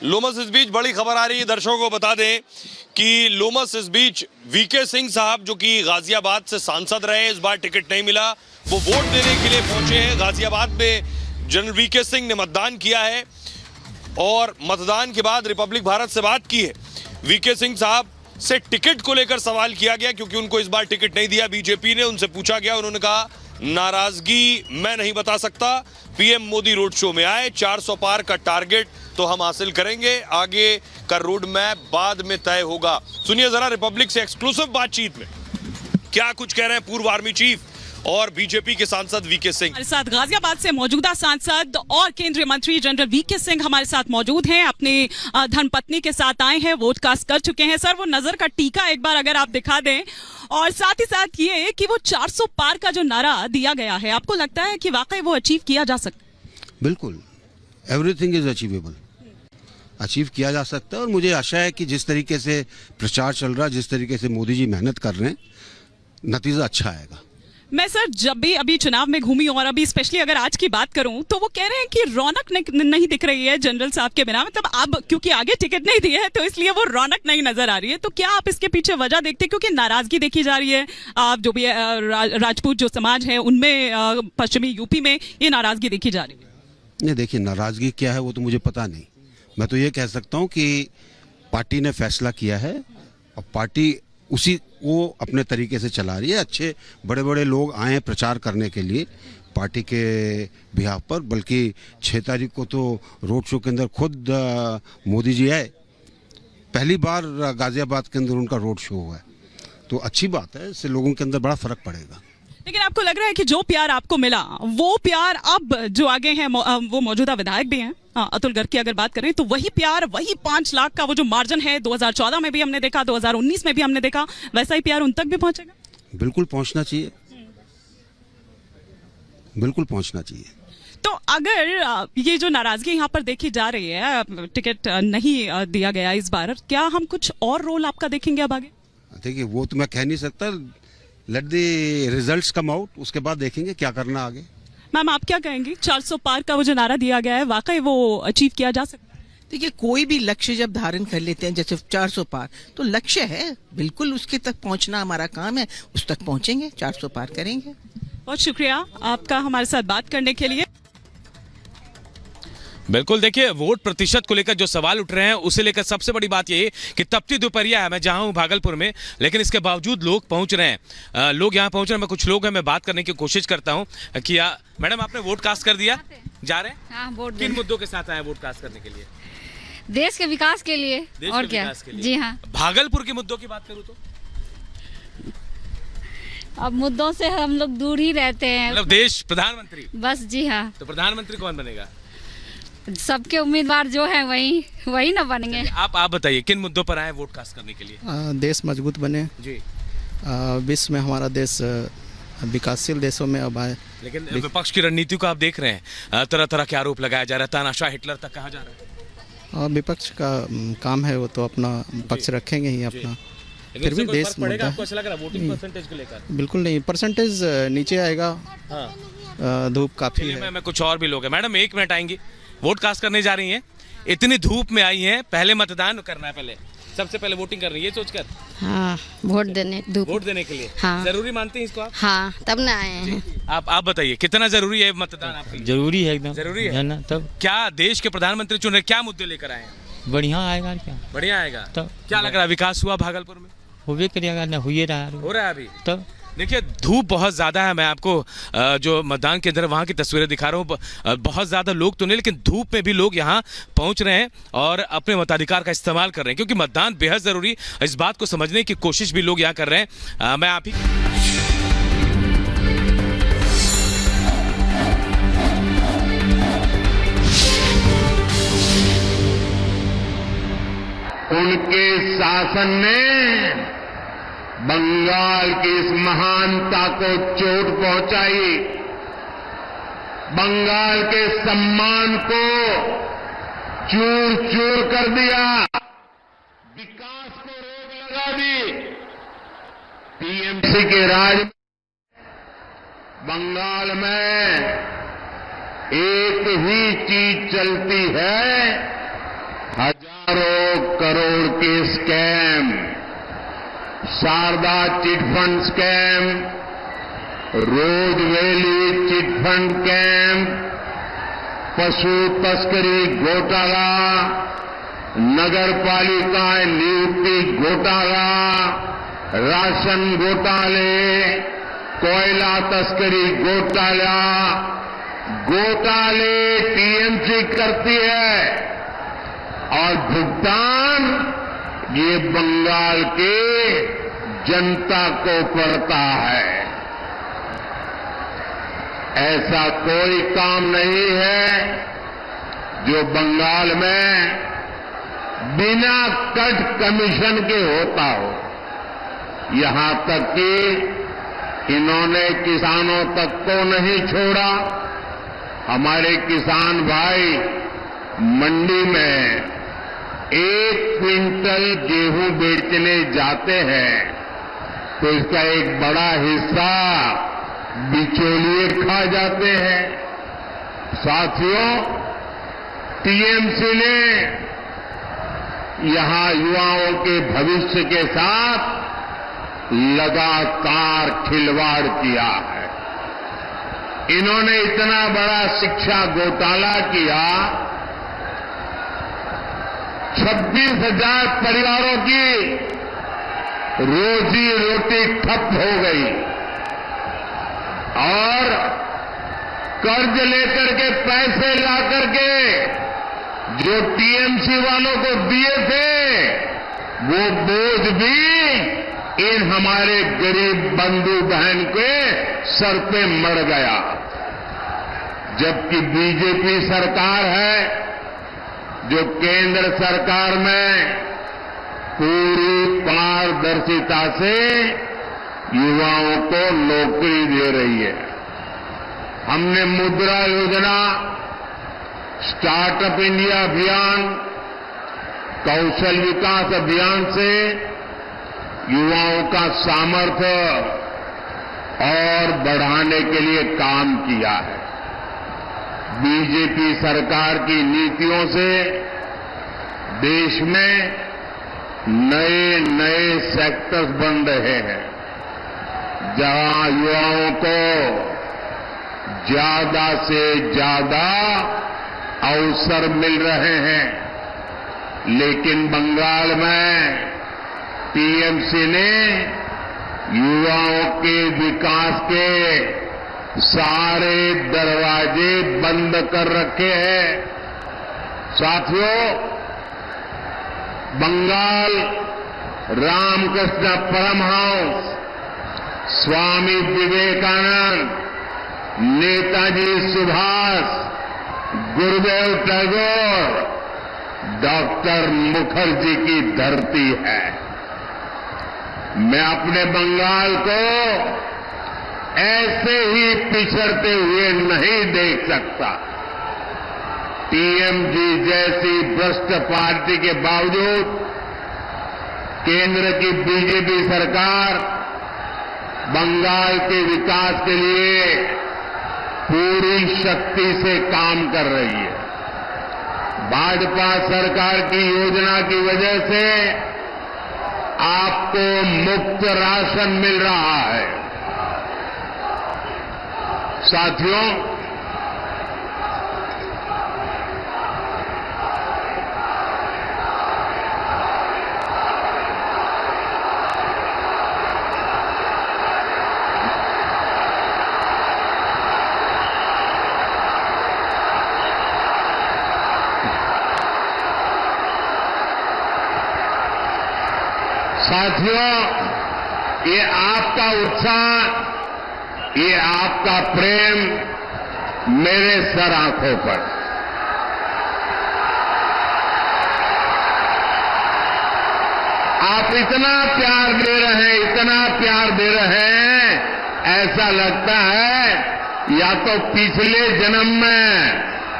लोमस इस बीच बड़ी खबर आ रही है, दर्शकों को बता दें कि लोमस इस बीच वीके सिंह साहब जो कि गाजियाबाद से सांसद रहे, इस बार टिकट नहीं मिला, वो वोट देने के लिए पहुंचे हैं। गाजियाबाद में जनरल वीके सिंह ने मतदान किया है और मतदान के बाद रिपब्लिक भारत से बात की है। वीके सिंह साहब से टिकट को लेकर सवाल किया गया क्योंकि उनको इस बार टिकट नहीं दिया बीजेपी ने। उनसे पूछा गया, उन्होंने कहा नाराजगी मैं नहीं बता सकता, पीएम मोदी रोड शो में आए, 400 पार का टारगेट तो हम हासिल करेंगे, आगे का रोड मैप बाद में तय होगा। सुनिए जरा रिपब्लिक से एक्सक्लूसिव बातचीत में क्या कुछ कह रहे हैं पूर्व आर्मी चीफ और बीजेपी के सांसद वीके सिंह। हमारे साथ गाजियाबाद से मौजूदा सांसद और केंद्रीय मंत्री जनरल वीके सिंह हमारे साथ मौजूद हैं। अपनी धर्मपत्नी के साथ आए हैं, वोट कास्ट कर चुके हैं। सर, वो नजर का टीका एक बार अगर आप दिखा दें, और साथ ही साथ ये कि वो 400 पार का जो नारा दिया गया है, आपको लगता है कि वाकई वो अचीव किया जा सकता है? बिल्कुल, एवरीथिंग इज अचीवेबल, अचीव किया जा सकता है। और मुझे आशा है कि जिस तरीके से प्रचार चल रहा है, जिस तरीके से मोदी जी मेहनत कर रहे हैं, नतीजा अच्छा आएगा। मैं सर जब भी अभी चुनाव में घूमी और अभी स्पेशली अगर आज की बात करूं तो वो कह रहे हैं कि रौनक नहीं दिख रही है जनरल साहब के बिना। मतलब अब क्योंकि आगे टिकट नहीं दिए है तो इसलिए वो रौनक नहीं नजर आ रही है। तो क्या आप इसके पीछे वजह देखते हैं? क्योंकि नाराजगी देखी जा रही है, जो भी राजपूत जो समाज है उनमें, पश्चिमी यूपी में ये नाराजगी देखी जा रही है। नहीं, देखिए नाराजगी क्या है वो तो मुझे पता नहीं। मैं तो ये कह सकता हूँ कि पार्टी ने फैसला किया है और पार्टी उसी वो अपने तरीके से चला रही है। अच्छे बड़े बड़े लोग आए प्रचार करने के लिए पार्टी के बिहाफ पर, बल्कि 6 तारीख को तो रोड शो के अंदर खुद मोदी जी आए। पहली बार गाजियाबाद के अंदर उनका रोड शो हुआ है, तो अच्छी बात है, इससे लोगों के अंदर बड़ा फर्क पड़ेगा। लेकिन आपको लग रहा है कि जो प्यार आपको मिला वो प्यार अब जो आगे हैं, वो मौजूदा विधायक भी हैं, अतुल गर्ग की अगर बात करें तो वही प्यार, वही 5 लाख का वो जो मार्जिन है 2014 में भी हमने देखा, 2019 में भी हमने देखा, वैसा ही प्यार उन तक भी पहुंचेगा? बिल्कुल पहुंचना चाहिए, बिल्कुल पहुंचना चाहिए। तो अगर ये जो नाराजगी यहाँ पर देखी जा रही है, टिकट नहीं दिया गया इस बार, क्या हम कुछ और रोल आपका देखेंगे अब आगे? देखिए वो तो मैं कह नहीं सकता, let the results come out, उसके बाद देखेंगे क्या करना आगे। मैम, आप क्या कहेंगी? 400 पार का वो जो नारा दिया गया है, वाकई वो अचीव किया जा सकता है? देखिए, कोई भी लक्ष्य जब धारण कर लेते हैं, जैसे 400 पार तो लक्ष्य है, बिल्कुल उसके तक पहुंचना हमारा काम है, उस तक पहुंचेंगे, 400 पार करेंगे। बहुत शुक्रिया आपका हमारे साथ बात करने के लिए। बिल्कुल, देखिए वोट प्रतिशत को लेकर जो सवाल उठ रहे हैं उसे लेकर सबसे बड़ी बात ये है कि तपती दोपहरिया है, मैं जहां हूं भागलपुर में, लेकिन इसके बावजूद लोग पहुंच रहे हैं, लोग यहां पहुंच रहे हैं। मैं कुछ लोग हैं, मैं बात करने की कोशिश करता हूं कि मैडम आपने वोट कास्ट कर दिया? जा रहे हैं? हाँ, वोट किन मुद्दों के साथ आए वोट कास्ट करने के लिए? देश के विकास के लिए। और क्या? जी हाँ। भागलपुर के मुद्दों की बात करूँ तो अब मुद्दों से हम लोग दूर ही रहते हैं। मतलब देश प्रधानमंत्री? बस, जी हाँ। तो प्रधानमंत्री कौन बनेगा? सबके उम्मीदवार जो है वही ना बनेंगे। आप बताइए किन मुद्दों पर आए वोट कास्ट करने के लिए? देश मजबूत बने जी, विश्व में हमारा देश विकासशील देशों में अब आए। लेकिन विपक्ष की रणनीति को आप देख रहे हैं, तरह तरह के आरोप लगाया जा रहा है, तानाशाह हिटलर तक कहा जा रहा है। विपक्ष का काम है, वो तो अपना पक्ष रखेंगे ही अपना। फिर भी देश पड़ेगा आपको ऐसा लग रहा है वोटिंग परसेंटेज को लेकर? बिल्कुल नहीं, परसेंटेज नीचे आएगा। हाँ, धूप काफी है। मैं कुछ और भी लोग हैं। मैडम 1 मिनट आएंगी, वोट कास्ट करने जा रही हैं, इतनी धूप में आई हैं, पहले मतदान करना है, पहले सबसे पहले वोटिंग कर रही है, ये सोचकर? हाँ, वोट देने के लिए। हाँ। जरूरी मानते हैं इसको आप? हाँ, तब ना आए हैं। आप बताइए कितना जरूरी है मतदान आपके लिए? जरूरी है, एकदम जरूरी है ना। तब क्या देश के प्रधानमंत्री चुन रहे, क्या मुद्दे लेकर आए हैं? बढ़िया आएगा। क्या बढ़िया आएगा? तब क्या लग रहा है, विकास हुआ भागलपुर में? होबे करेगा ना, हुए रहा हो रहा है अभी। तब देखिए धूप बहुत ज़्यादा है, मैं आपको जो मतदान केंद्र वहाँ की तस्वीरें दिखा रहा हूँ। बहुत ज़्यादा लोग तो नहीं, लेकिन धूप में भी लोग यहाँ पहुँच रहे हैं और अपने मताधिकार का इस्तेमाल कर रहे हैं, क्योंकि मतदान बेहद ज़रूरी, इस बात को समझने की कोशिश भी लोग यहाँ कर रहे हैं। मैं आप ही उनके शासन ने बंगाल की इस महानता को चोट पहुंचाई, बंगाल के सम्मान को चूर चूर कर दिया, विकास को रोक लगा दी। टीएमसी के राज में बंगाल में एक ही चीज चलती है, हजारों करोड़ के स्कैम, शारदा चिटफंड स्कैम, रोज वैली चिटफंड कैंप, पशु तस्करी घोटाला, नगर पालिका नियुक्ति घोटाला, राशन घोटाले, कोयला तस्करी घोटाला, घोटाले टीएमसी करती है और भुगतान ये बंगाल के जनता को पड़ता है। ऐसा कोई काम नहीं है जो बंगाल में बिना कट कमीशन के होता हो। यहां तक कि इन्होंने किसानों तक को नहीं छोड़ा। हमारे किसान भाई मंडी में 1 क्विंटल गेहूं बेचने जाते हैं तो इसका एक बड़ा हिस्सा बिचौलिए खा जाते हैं। साथियों, टीएमसी ने यहां युवाओं के भविष्य के साथ लगातार खिलवाड़ किया है। इन्होंने इतना बड़ा शिक्षा घोटाला किया, 26,000 परिवारों की रोजी रोटी ठप हो गई और कर्ज लेकर के पैसे ला करके जो टीएमसी वालों को दिए थे वो बोझ भी इन हमारे गरीब बंधु बहन के सर पे मर गया। जबकि बीजेपी सरकार है जो केंद्र सरकार में पूरी पारदर्शिता से युवाओं को नौकरी दे रही है। हमने मुद्रा योजना, स्टार्टअप इंडिया अभियान, कौशल विकास अभियान से युवाओं का सामर्थ्य और बढ़ाने के लिए काम किया है। बीजेपी सरकार की नीतियों से देश में नए नए सेक्टर्स बन रहे हैं जहां युवाओं को ज्यादा से ज्यादा अवसर मिल रहे हैं। लेकिन बंगाल में टीएमसी ने युवाओं के विकास के सारे दरवाजे बंद कर रखे हैं। साथियों, बंगाल रामकृष्ण परमहंस, स्वामी विवेकानंद, नेताजी सुभाष, गुरुदेव टैगोर, डॉक्टर मुखर्जी की धरती है। मैं अपने बंगाल को ऐसे ही पिछड़ते हुए नहीं देख सकता। टीएमसी जैसी भ्रष्ट पार्टी के बावजूद केंद्र की बीजेपी सरकार बंगाल के विकास के लिए पूरी शक्ति से काम कर रही है। भाजपा सरकार की योजना की वजह से आपको मुफ्त राशन मिल रहा है। साथियों, ये आपका उत्साह, ये आपका प्रेम मेरे सर आंखों पर। आप इतना प्यार दे रहे हैं, इतना प्यार दे रहे हैं, ऐसा लगता है या तो पिछले जन्म में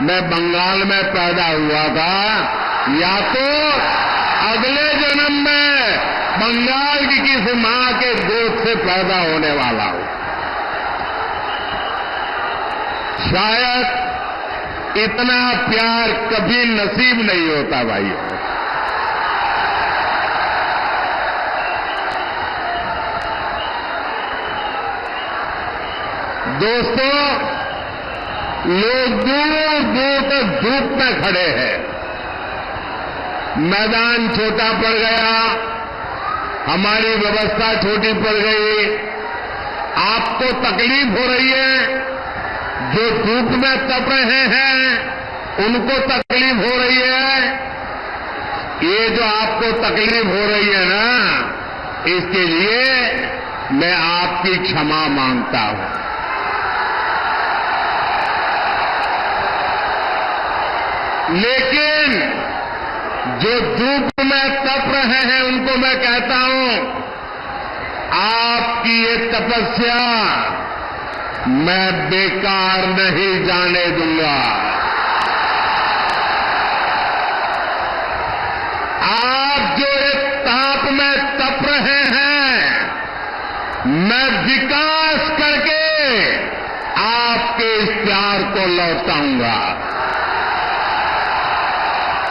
मैं बंगाल में पैदा हुआ था या तो अगले जन्म में बंगाल की किसी मां के गोद से पैदा होने वाला हूं। शायद इतना प्यार कभी नसीब नहीं होता भाइयों। दोस्तों, लोग दूर दूर तक धूप में खड़े हैं, मैदान छोटा पड़ गया, हमारी व्यवस्था छोटी पड़ गई, आपको तकलीफ हो रही है, जो धूप में तप रहे हैं उनको तकलीफ हो रही है। ये जो आपको तकलीफ हो रही है ना, इसके लिए मैं आपकी क्षमा मांगता हूं। लेकिन जो धूप में तप रहे हैं उनको मैं कहता हूं, आपकी ये तपस्या मैं बेकार नहीं जाने दूंगा। आप जो एक ताप में तप रहे हैं, मैं विकास करके आपके इस प्यार को लौटाऊंगा।